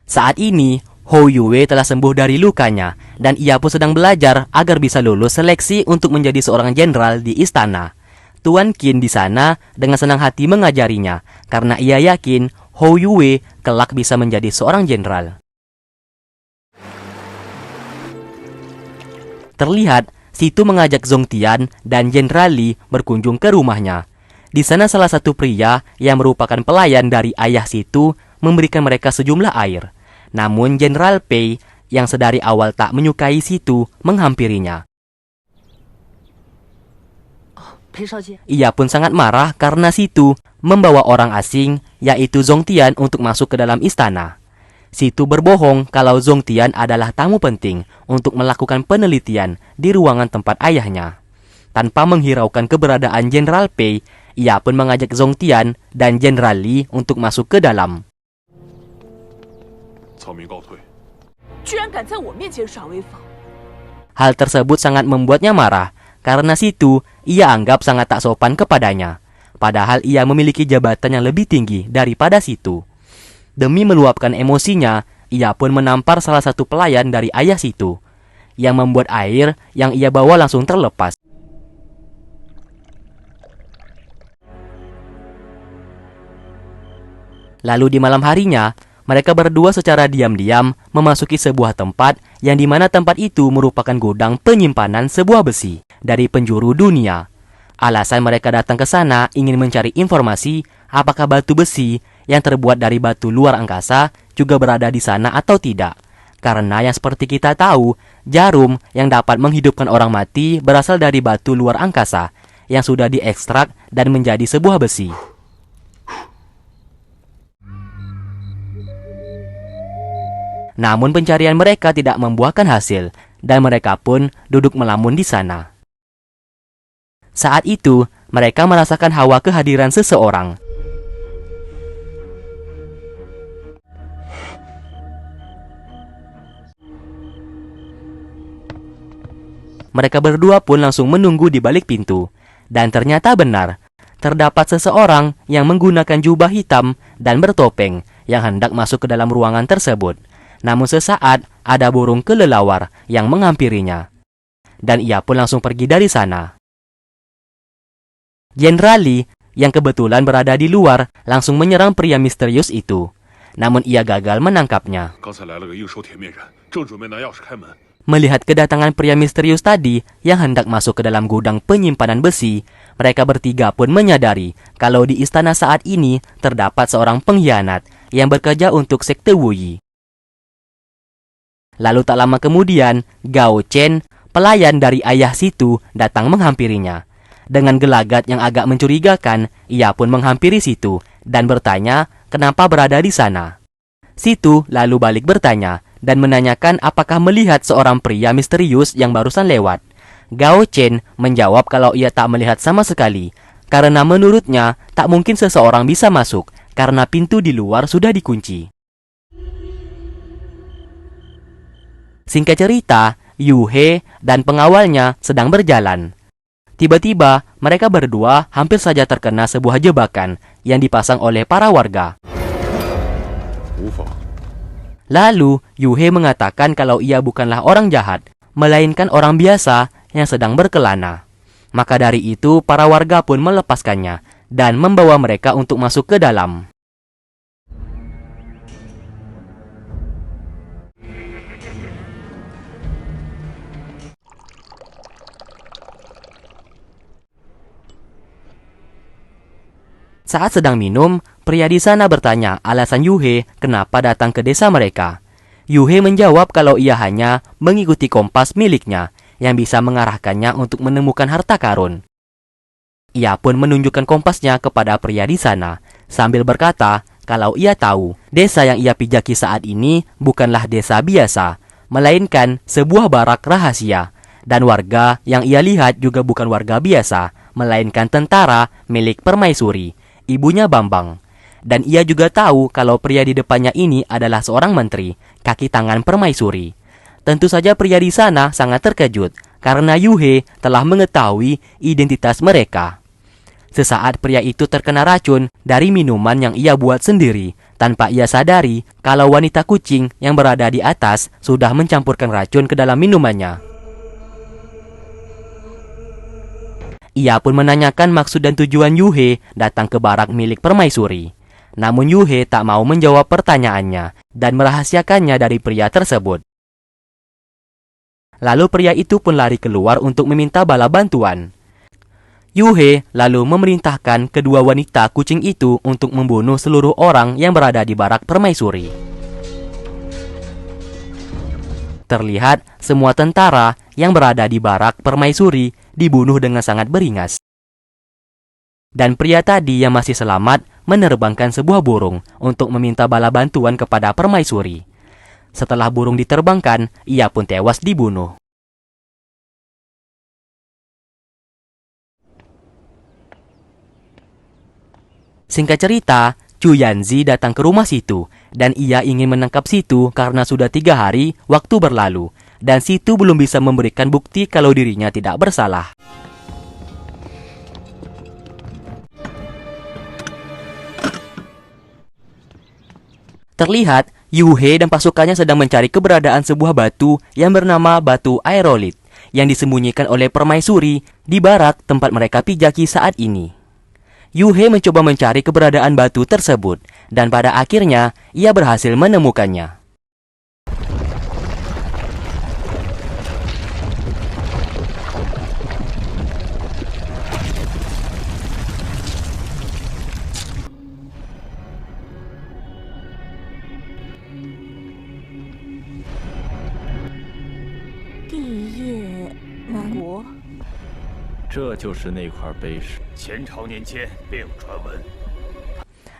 Saat ini, Hou Yue telah sembuh dari lukanya, dan ia pun sedang belajar agar bisa lulus seleksi untuk menjadi seorang jenderal di istana. Tuan Qin di sana dengan senang hati mengajarinya, karena ia yakin Hou Yue kelak bisa menjadi seorang jenderal. Terlihat, Situ mengajak Zhong Tian dan Jenderal Li berkunjung ke rumahnya. Di sana salah satu pria yang merupakan pelayan dari ayah Situ memberikan mereka sejumlah air. Namun Jenderal Pei yang sedari awal tak menyukai Situ menghampirinya. Ia pun sangat marah karena Situ membawa orang asing, yaitu Zhong Tian, untuk masuk ke dalam istana. Situ berbohong kalau Zhong Tian adalah tamu penting untuk melakukan penelitian di ruangan tempat ayahnya. Tanpa menghiraukan keberadaan Jenderal Pei, ia pun mengajak Zhong Tian dan Jenderal Li untuk masuk ke dalam. Hal tersebut sangat membuatnya marah, karena Situ ia anggap sangat tak sopan kepadanya. Padahal ia memiliki jabatan yang lebih tinggi daripada Situ. Demi meluapkan emosinya, ia pun menampar salah satu pelayan dari ayah Situ, yang membuat air yang ia bawa langsung terlepas. Lalu di malam harinya, mereka berdua secara diam-diam memasuki sebuah tempat yang dimana tempat itu merupakan gudang penyimpanan sebuah besi dari penjuru dunia. Alasan mereka datang ke sana ingin mencari informasi apakah batu besi yang terbuat dari batu luar angkasa juga berada di sana atau tidak. Karena yang seperti kita tahu, jarum yang dapat menghidupkan orang mati berasal dari batu luar angkasa yang sudah diekstrak dan menjadi sebuah besi. Namun pencarian mereka tidak membuahkan hasil, dan mereka pun duduk melamun di sana. Saat itu, mereka merasakan hawa kehadiran seseorang. Mereka berdua pun langsung menunggu di balik pintu. Dan ternyata benar, terdapat seseorang yang menggunakan jubah hitam dan bertopeng yang hendak masuk ke dalam ruangan tersebut. Namun sesaat ada burung kelelawar yang menghampirinya. Dan ia pun langsung pergi dari sana. Jenderal Li yang kebetulan berada di luar langsung menyerang pria misterius itu. Namun ia gagal menangkapnya. Melihat kedatangan pria misterius tadi yang hendak masuk ke dalam gudang penyimpanan besi, mereka bertiga pun menyadari kalau di istana saat ini terdapat seorang pengkhianat yang bekerja untuk sekte Wuyi. Lalu tak lama kemudian, Gao Chen, pelayan dari ayah Situ, datang menghampirinya. Dengan gelagat yang agak mencurigakan, ia pun menghampiri Situ dan bertanya kenapa berada di sana. Situ lalu balik bertanya dan menanyakan apakah melihat seorang pria misterius yang barusan lewat. Gao Chen menjawab kalau ia tak melihat sama sekali, karena menurutnya tak mungkin seseorang bisa masuk karena pintu di luar sudah dikunci. Singkat cerita, Yu He dan pengawalnya sedang berjalan. Tiba-tiba, mereka berdua hampir saja terkena sebuah jebakan yang dipasang oleh para warga. Lalu, Yu He mengatakan kalau ia bukanlah orang jahat, melainkan orang biasa yang sedang berkelana. Maka dari itu, para warga pun melepaskannya dan membawa mereka untuk masuk ke dalam. Saat sedang minum, pria di sana bertanya alasan Yu He kenapa datang ke desa mereka. Yu He menjawab kalau ia hanya mengikuti kompas miliknya yang bisa mengarahkannya untuk menemukan harta karun. Ia pun menunjukkan kompasnya kepada pria di sana sambil berkata kalau ia tahu desa yang ia pijaki saat ini bukanlah desa biasa, melainkan sebuah barak rahasia. Dan warga yang ia lihat juga bukan warga biasa, melainkan tentara milik permaisuri, ibunya Bambang. Dan ia juga tahu kalau pria di depannya ini adalah seorang menteri, kaki tangan permaisuri. Tentu saja pria di sana sangat terkejut karena Yu He telah mengetahui identitas mereka. Sesaat pria itu terkena racun dari minuman yang ia buat sendiri, tanpa ia sadari kalau wanita kucing yang berada di atas sudah mencampurkan racun ke dalam minumannya. Ia pun menanyakan maksud dan tujuan Yuhe datang ke barak milik permaisuri. Namun Yuhe tak mau menjawab pertanyaannya dan merahasiakannya dari pria tersebut. Lalu pria itu pun lari keluar untuk meminta bala bantuan. Yuhe lalu memerintahkan kedua wanita kucing itu untuk membunuh seluruh orang yang berada di barak permaisuri. Terlihat semua tentara yang berada di barak permaisuri dibunuh dengan sangat beringas. Dan pria tadi yang masih selamat menerbangkan sebuah burung untuk meminta bala bantuan kepada permaisuri. Setelah burung diterbangkan, ia pun tewas dibunuh. Singkat cerita, Chu Yanzi datang ke rumah Situ, dan ia ingin menangkap Situ karena sudah 3 hari waktu berlalu, dan Situ belum bisa memberikan bukti kalau dirinya tidak bersalah. Terlihat, Yuhe dan pasukannya sedang mencari keberadaan sebuah batu yang bernama batu aerolit yang disembunyikan oleh permaisuri di barak tempat mereka pijaki saat ini. Yuhe mencoba mencari keberadaan batu tersebut dan pada akhirnya ia berhasil menemukannya.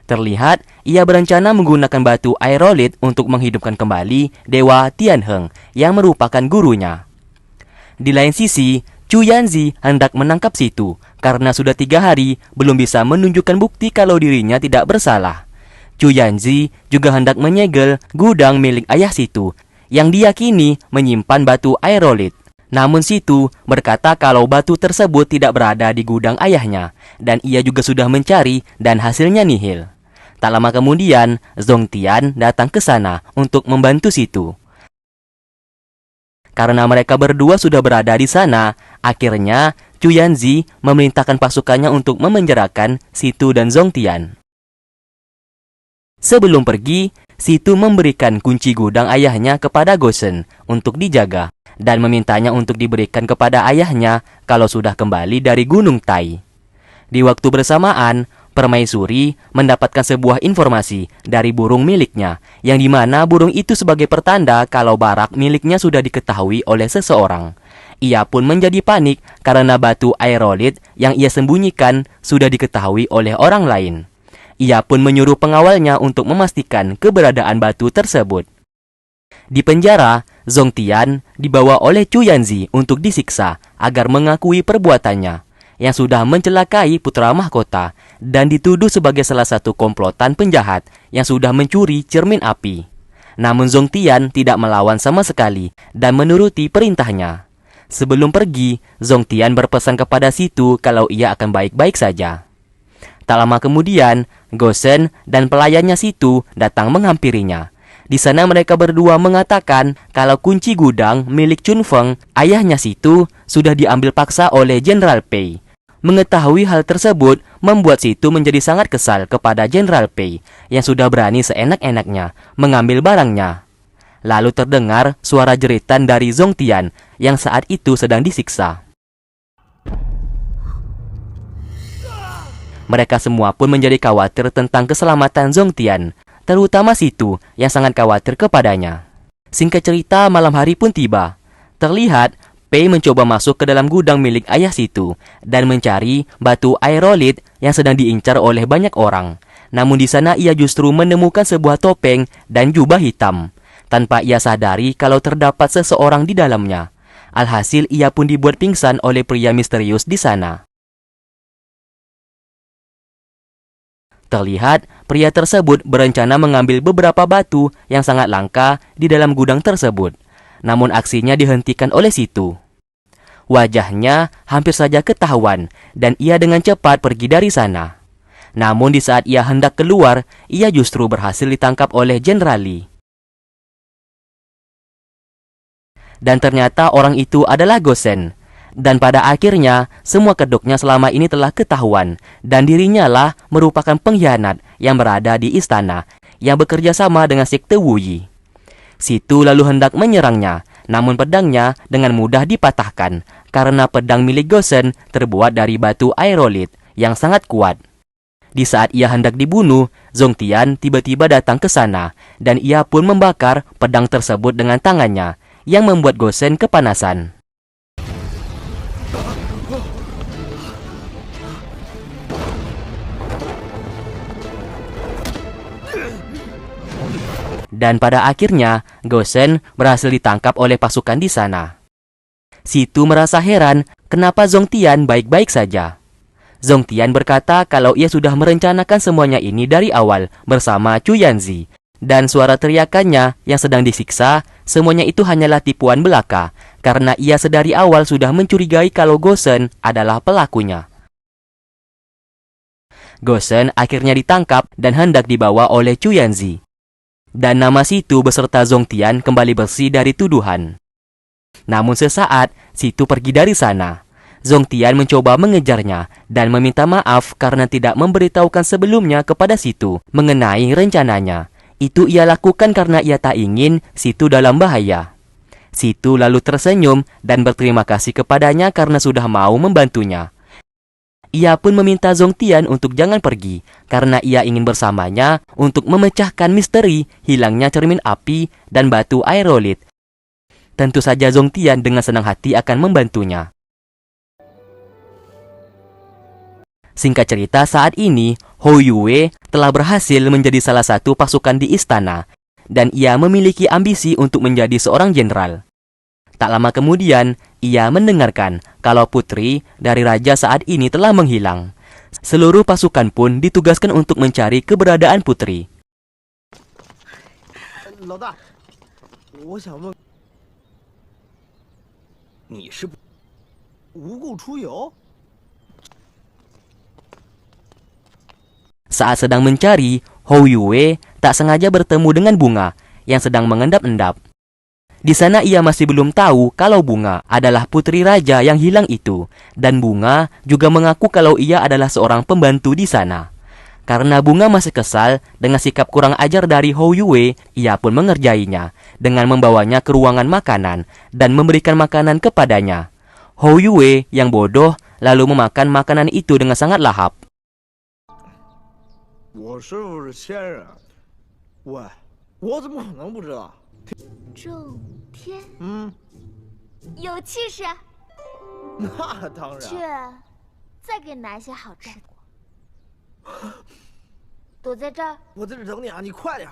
Terlihat, ia berencana menggunakan batu aerolit untuk menghidupkan kembali Dewa Tianheng yang merupakan gurunya. Di lain sisi, Chu Yanzi hendak menangkap Situ karena sudah 3 hari belum bisa menunjukkan bukti kalau dirinya tidak bersalah. Chu Yanzi juga hendak menyegel gudang milik ayah Situ yang diyakini menyimpan batu aerolit. Namun Situ berkata kalau batu tersebut tidak berada di gudang ayahnya dan ia juga sudah mencari dan hasilnya nihil. Tak lama kemudian, Zongtian datang ke sana untuk membantu Situ. Karena mereka berdua sudah berada di sana, akhirnya Chu Yanzi memerintahkan pasukannya untuk memenjarakan Situ dan Zongtian. Sebelum pergi, Situ memberikan kunci gudang ayahnya kepada Gosen untuk dijaga dan memintanya untuk diberikan kepada ayahnya kalau sudah kembali dari Gunung Tai. Di waktu bersamaan, permaisuri mendapatkan sebuah informasi dari burung miliknya, yang dimana burung itu sebagai pertanda kalau barak miliknya sudah diketahui oleh seseorang. Ia pun menjadi panik karena batu aerolit yang ia sembunyikan sudah diketahui oleh orang lain. Ia pun menyuruh pengawalnya untuk memastikan keberadaan batu tersebut. Di penjara, Zongtian dibawa oleh Chu Yanzi untuk disiksa agar mengakui perbuatannya yang sudah mencelakai putra mahkota dan dituduh sebagai salah satu komplotan penjahat yang sudah mencuri cermin api. Namun Zongtian tidak melawan sama sekali dan menuruti perintahnya. Sebelum pergi, Zongtian berpesan kepada Situ kalau ia akan baik-baik saja. Tak lama kemudian, Gosen dan pelayannya Situ datang menghampirinya. Di sana mereka berdua mengatakan kalau kunci gudang milik Chun Feng, ayahnya Situ, sudah diambil paksa oleh Jenderal Pei. Mengetahui hal tersebut membuat Situ menjadi sangat kesal kepada Jenderal Pei yang sudah berani seenak-enaknya mengambil barangnya. Lalu terdengar suara jeritan dari Zongtian yang saat itu sedang disiksa. Mereka semua pun menjadi khawatir tentang keselamatan Zongtian, terutama Situ yang sangat khawatir kepadanya. Singkat cerita, malam hari pun tiba. Terlihat, Pei mencoba masuk ke dalam gudang milik ayah Situ dan mencari batu aerolit yang sedang diincar oleh banyak orang. Namun di sana ia justru menemukan sebuah topeng dan jubah hitam, tanpa ia sadari kalau terdapat seseorang di dalamnya. Alhasil ia pun dibuat pingsan oleh pria misterius di sana. Terlihat, pria tersebut berencana mengambil beberapa batu yang sangat langka di dalam gudang tersebut. Namun aksinya dihentikan oleh Situ. Wajahnya hampir saja ketahuan dan ia dengan cepat pergi dari sana. Namun di saat ia hendak keluar, ia justru berhasil ditangkap oleh Jenderal Li. Dan ternyata orang itu adalah Gosen. Dan pada akhirnya, semua kedoknya selama ini telah ketahuan, dan dirinya lah merupakan pengkhianat yang berada di istana, yang bekerja sama dengan sekte Wuyi. Situ lalu hendak menyerangnya, namun pedangnya dengan mudah dipatahkan, karena pedang milik Gosen terbuat dari batu aerolit yang sangat kuat. Di saat ia hendak dibunuh, Zongtian tiba-tiba datang ke sana, dan ia pun membakar pedang tersebut dengan tangannya, yang membuat Gosen kepanasan. Dan pada akhirnya, Gosen berhasil ditangkap oleh pasukan di sana. Situ merasa heran kenapa Zongtian baik-baik saja. Zongtian berkata kalau ia sudah merencanakan semuanya ini dari awal bersama Chu Yanzi. Dan suara teriakannya yang sedang disiksa, semuanya itu hanyalah tipuan belaka, karena ia sedari awal sudah mencurigai kalau Gosen adalah pelakunya. Gosen akhirnya ditangkap dan hendak dibawa oleh Chu Yanzi. Dan nama Situ beserta Zongtian kembali bersih dari tuduhan. Namun sesaat, Situ pergi dari sana. Zongtian mencoba mengejarnya dan meminta maaf karena tidak memberitahukan sebelumnya kepada Situ mengenai rencananya. Itu ia lakukan karena ia tak ingin Situ dalam bahaya. Situ lalu tersenyum dan berterima kasih kepadanya karena sudah mau membantunya. Ia pun meminta Zongtian untuk jangan pergi, karena ia ingin bersamanya untuk memecahkan misteri hilangnya cermin api dan batu aerolit. Tentu saja Zongtian dengan senang hati akan membantunya. Singkat cerita, saat ini Hou Yue telah berhasil menjadi salah satu pasukan di istana, dan ia memiliki ambisi untuk menjadi seorang jenderal. Tak lama kemudian, ia mendengarkan kalau putri dari raja saat ini telah menghilang. Seluruh pasukan pun ditugaskan untuk mencari keberadaan putri. Saat sedang mencari, Hou Yue tak sengaja bertemu dengan Bunga yang sedang mengendap-endap. Di sana ia masih belum tahu kalau Bunga adalah putri raja yang hilang itu, dan Bunga juga mengaku kalau ia adalah seorang pembantu di sana. Karena Bunga masih kesal dengan sikap kurang ajar dari Hou Yue, ia pun mengerjainya dengan membawanya ke ruangan makanan dan memberikan makanan kepadanya. Hou Yue yang bodoh lalu memakan makanan itu dengan sangat lahap. 我师傅是仙人，喂，我怎么可能不知道？ 仲天，有气势。那当然。去，再给拿些好吃的。躲在这儿。我在这等你啊，你快点。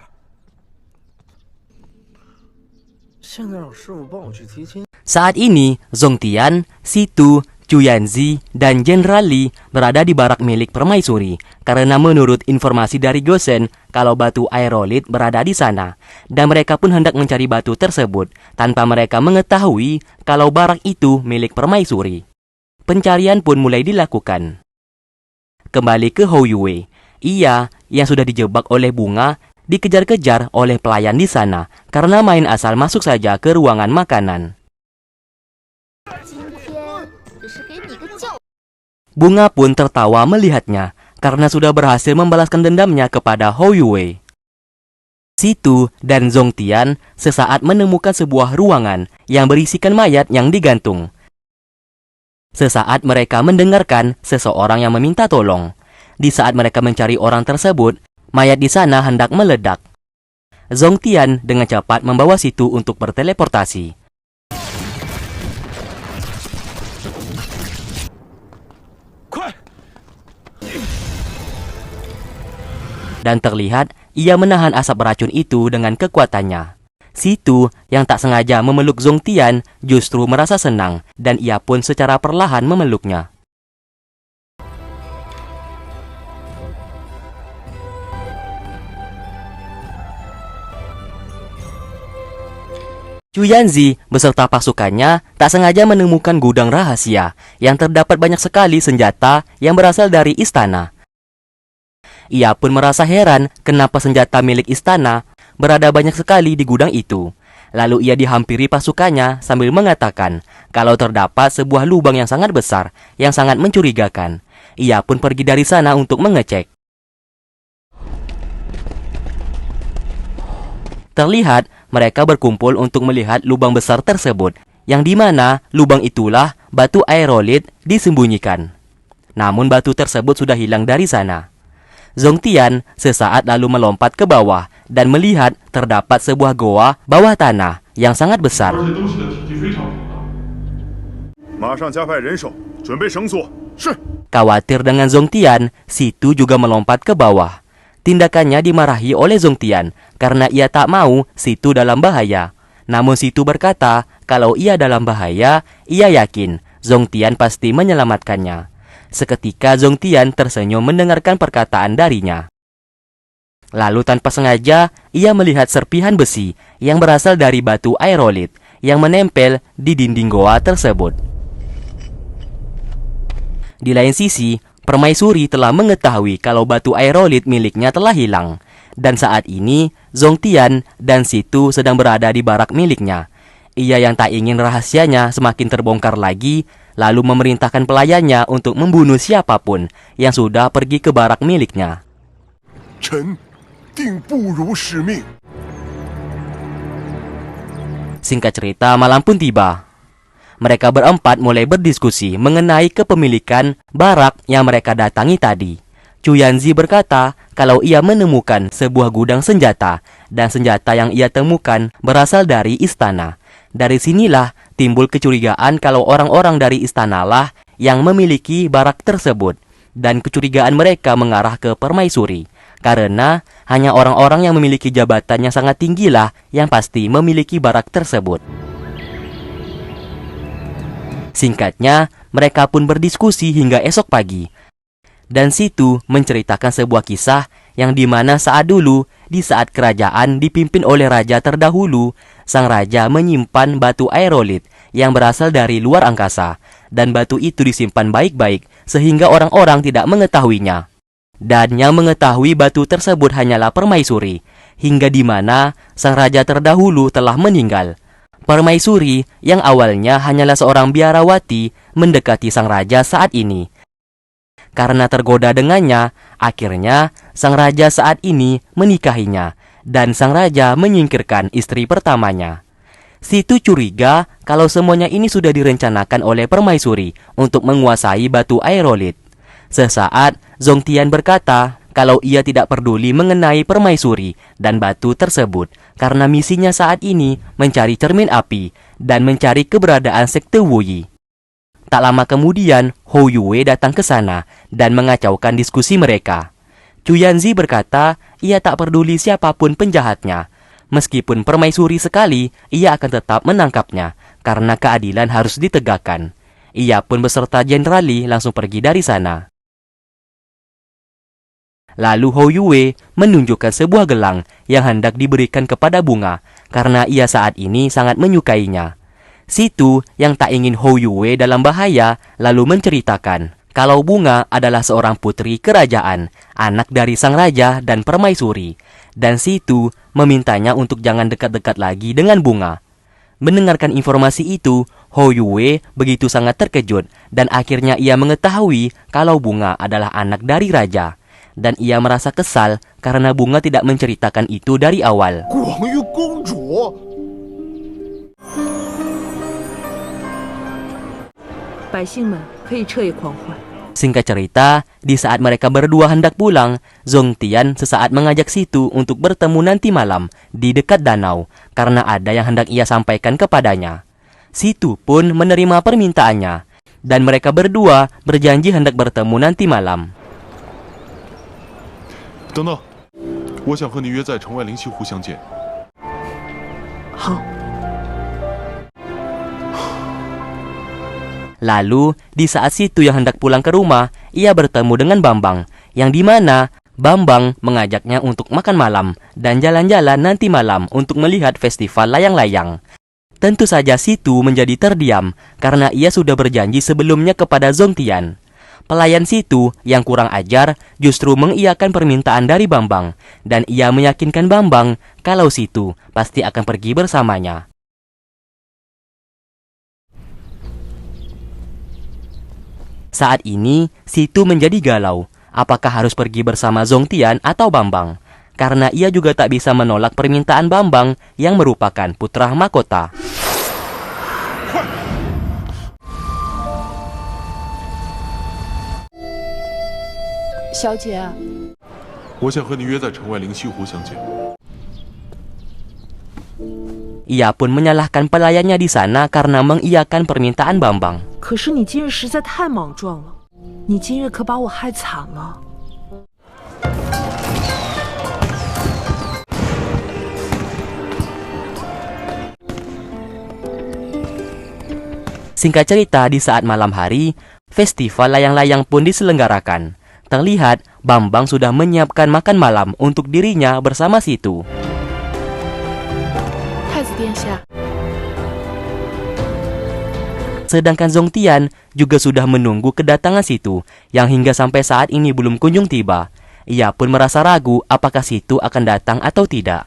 现在让师傅帮我去提亲。 Saat ini, Zongtian, Situ, Chu Yanzi, dan Jenderal Li berada di barak milik permaisuri karena menurut informasi dari Gosen kalau batu aerolit berada di sana, dan mereka pun hendak mencari batu tersebut tanpa mereka mengetahui kalau barak itu milik permaisuri. Pencarian pun mulai dilakukan. Kembali ke Hou Yue, ia yang sudah dijebak oleh Bunga dikejar-kejar oleh pelayan di sana karena main asal masuk saja ke ruangan makanan. Bunga pun tertawa melihatnya karena sudah berhasil membalaskan dendamnya kepada Hou Yue. Situ dan Zongtian sesaat menemukan sebuah ruangan yang berisikan mayat yang digantung. Sesaat mereka mendengarkan seseorang yang meminta tolong. Di saat mereka mencari orang tersebut, mayat di sana hendak meledak. Zongtian dengan cepat membawa Situ untuk berteleportasi. Dan terlihat ia menahan asap beracun itu dengan kekuatannya. Situ yang tak sengaja memeluk Zongtian justru merasa senang dan ia pun secara perlahan memeluknya. Chu Yanzi beserta pasukannya tak sengaja menemukan gudang rahasia yang terdapat banyak sekali senjata yang berasal dari istana. Ia pun merasa heran kenapa senjata milik istana berada banyak sekali di gudang itu. Lalu ia dihampiri pasukannya sambil mengatakan kalau terdapat sebuah lubang yang sangat besar yang sangat mencurigakan. Ia pun pergi dari sana untuk mengecek. Terlihat mereka berkumpul untuk melihat lubang besar tersebut, yang dimana lubang itulah batu aerolit disembunyikan. Namun batu tersebut sudah hilang dari sana. Zongtian sesaat lalu melompat ke bawah dan melihat terdapat sebuah goa bawah tanah yang sangat besar. Khawatir dengan Zongtian, Situ juga melompat ke bawah. Tindakannya dimarahi oleh Zongtian karena ia tak mau Situ dalam bahaya. Namun Situ berkata kalau ia dalam bahaya, ia yakin Zongtian pasti menyelamatkannya. Seketika Zongtian tersenyum mendengarkan perkataan darinya. Lalu tanpa sengaja, ia melihat serpihan besi yang berasal dari batu aerolit yang menempel di dinding goa tersebut. Di lain sisi, Permaisuri telah mengetahui kalau batu aerolit miliknya telah hilang. Dan saat ini, Zongtian dan Situ sedang berada di barak miliknya. Ia yang tak ingin rahasianya semakin terbongkar lagi, lalu memerintahkan pelayannya untuk membunuh siapapun yang sudah pergi ke barak miliknya. Singkat cerita, malam pun tiba. Mereka berempat mulai berdiskusi mengenai kepemilikan barak yang mereka datangi tadi. Chu Yanzi berkata kalau ia menemukan sebuah gudang senjata, dan senjata yang ia temukan berasal dari istana. Dari sinilah timbul kecurigaan kalau orang-orang dari istanalah yang memiliki barak tersebut, dan kecurigaan mereka mengarah ke Permaisuri, karena hanya orang-orang yang memiliki jabatan yang sangat tinggilah yang pasti memiliki barak tersebut. Singkatnya, mereka pun berdiskusi hingga esok pagi. Dan Situ menceritakan sebuah kisah yang dimana saat dulu, di saat kerajaan dipimpin oleh raja terdahulu, sang raja menyimpan batu aerolit yang berasal dari luar angkasa, dan batu itu disimpan baik-baik sehingga orang-orang tidak mengetahuinya. Dan yang mengetahui batu tersebut hanyalah Permaisuri, hingga dimana sang raja terdahulu telah meninggal. Permaisuri yang awalnya hanyalah seorang biarawati mendekati sang raja saat ini. Karena tergoda dengannya, akhirnya sang raja saat ini menikahinya, dan sang raja menyingkirkan istri pertamanya. Situ curiga kalau semuanya ini sudah direncanakan oleh Permaisuri untuk menguasai batu aerolit. Sesaat, Zongtian berkata kalau ia tidak peduli mengenai Permaisuri dan batu tersebut, karena misinya saat ini mencari cermin api dan mencari keberadaan sekte Wuyi. Tak lama kemudian, Hou Yue datang ke sana dan mengacaukan diskusi mereka. Chu Yanzi berkata ia tak peduli siapapun penjahatnya. Meskipun Permaisuri sekali, ia akan tetap menangkapnya karena keadilan harus ditegakkan. Ia pun beserta Jenderali langsung pergi dari sana. Lalu Hou Yue menunjukkan sebuah gelang yang hendak diberikan kepada Bunga karena ia saat ini sangat menyukainya. Situ yang tak ingin Hou Yue dalam bahaya lalu menceritakan kalau Bunga adalah seorang putri kerajaan, anak dari sang raja dan Permaisuri. Dan Situ memintanya untuk jangan dekat-dekat lagi dengan Bunga. Mendengarkan informasi itu, Hou Yue begitu sangat terkejut dan akhirnya ia mengetahui kalau Bunga adalah anak dari raja. Dan ia merasa kesal karena Bunga tidak menceritakan itu dari awal. Singkat cerita, di saat mereka berdua hendak pulang, Zongtian sesaat mengajak Situ untuk bertemu nanti malam di dekat danau karena ada yang hendak ia sampaikan kepadanya. Situ pun menerima permintaannya, dan mereka berdua berjanji hendak bertemu nanti malam. 等等，我想和你约在城外灵溪湖相见。好。 Lalu, di saat Situ yang hendak pulang ke rumah, ia bertemu dengan Bambang, yang dimana Bambang mengajaknya untuk makan malam dan jalan-jalan nanti malam untuk melihat festival layang-layang. Tentu saja Situ menjadi terdiam karena ia sudah berjanji sebelumnya kepada Zongtian. Pelayan Situ yang kurang ajar justru mengiyakan permintaan dari Bambang, dan ia meyakinkan Bambang kalau Situ pasti akan pergi bersamanya. Saat ini, Situ menjadi galau. Apakah harus pergi bersama Zongtian atau Bambang? Karena ia juga tak bisa menolak permintaan Bambang yang merupakan putra mahkota. 小姐， 我想和你约在城外灵溪湖相见。 Ia pun menyalahkan pelayannya di sana karena mengiyakan permintaan Bambang. 可是你今日实在太莽撞了，你今日可把我害惨了。 Singkat cerita, di saat malam hari, festival layang-layang pun diselenggarakan. Terlihat Bambang sudah menyiapkan makan malam untuk dirinya bersama Situ. 太子殿下， Sedangkan Zongtian juga sudah menunggu kedatangan Situ yang hingga sampai saat ini belum kunjung tiba. Ia pun merasa ragu apakah Situ akan datang atau tidak.